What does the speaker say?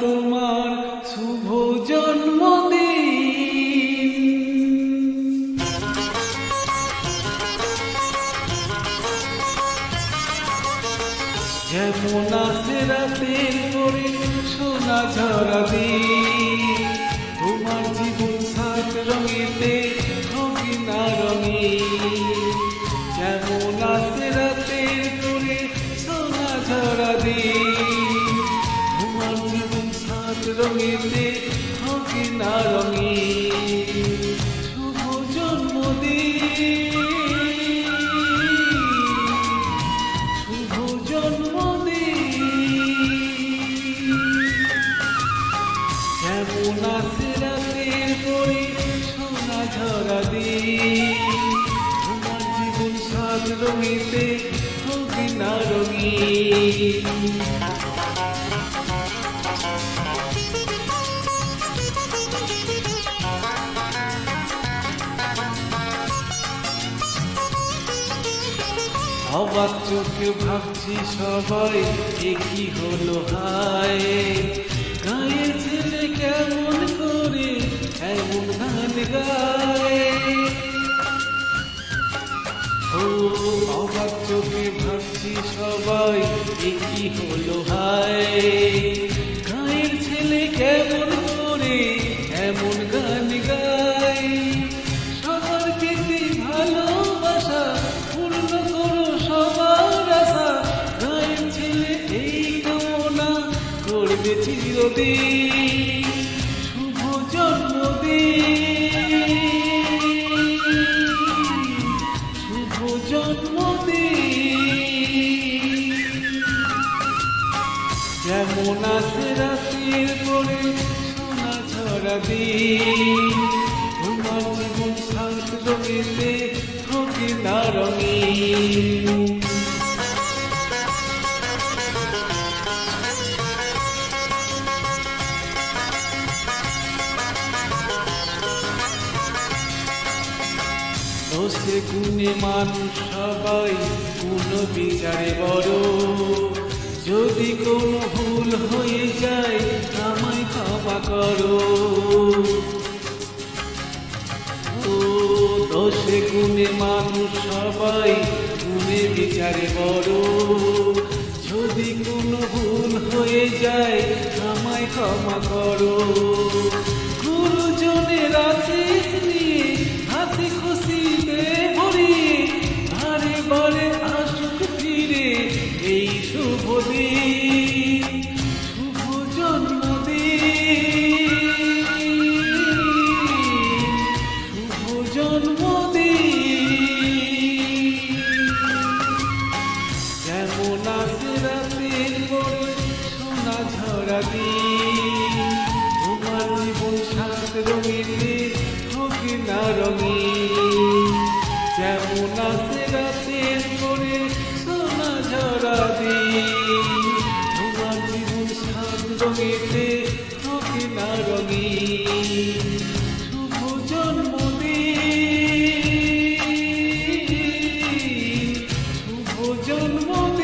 তোমার শুভ জন্মদিন। যেমন আসে রাতের পরে সোনা ঝরা দিন, তোমার জীবন সাত রঙেতে হবে না রঙিন। যেমন আসে রাতের পরে সোনা ঝরা দিন, তোমার জীবন সাত রঙেতে হবে না রঙিন। শুভ জন্মদিন, শুভ জন্মদিন। যেমন আসে রাতের পরে সোনা ঝরা দিন, তোমার জীবন সাত রঙেতে হবে না রঙিন। অবাক চোখে ভাবছি সবাই একই হলো হায়, গায়ের ছেলে কেমন করে এমন গান গায়। ও অবাক চোখে ভাবছি সবাই একই হলো হায়, গায়ের ছেলে কেমন করে এমন গান গায়। সবার প্রীতি ভালোবাসা পূর্ণ করো সবার আশা, গায়ের ছেলে এই কামনা করবে চিরদিন। শুভ জন্মদিন, শুভ জন্মদিন। যেমন আসে রাতের পরে সোনা ঝরা দিন, তোমার জীবন সাত রঙেতে হবে না রঙিন। দোষে গুণে মানুষ সবাই কোনো বিচারে বড়, যদি কোনো ভুল হয়ে যায় আমায় ক্ষমা করো। ও দোষে গুণে মানুষ সবাই গুণে বিচারে বড়, যদি কোনো ভুল হয়ে যায় আমায় ক্ষমা করো। গুরুজনের আশীষ নিয়ে হাসি খুশিতে ভরিয়ে বারে বারে আসুক ফিরে এই শুভ দিন। শুভ জন্মদিন, শুভ জন্মদিন। যেমন আসে রাতের পরে সোনা ঝরা দিন, তোমার জীবন সাত রঙেতে হবে না রঙিন। যেমন আসে রাতের পরে সোনা ঝরা দিন, তোমার জীবন সাত রঙেতে হবে না রঙিন। শুভ জন্মদিন, শুভ জন্মদিন।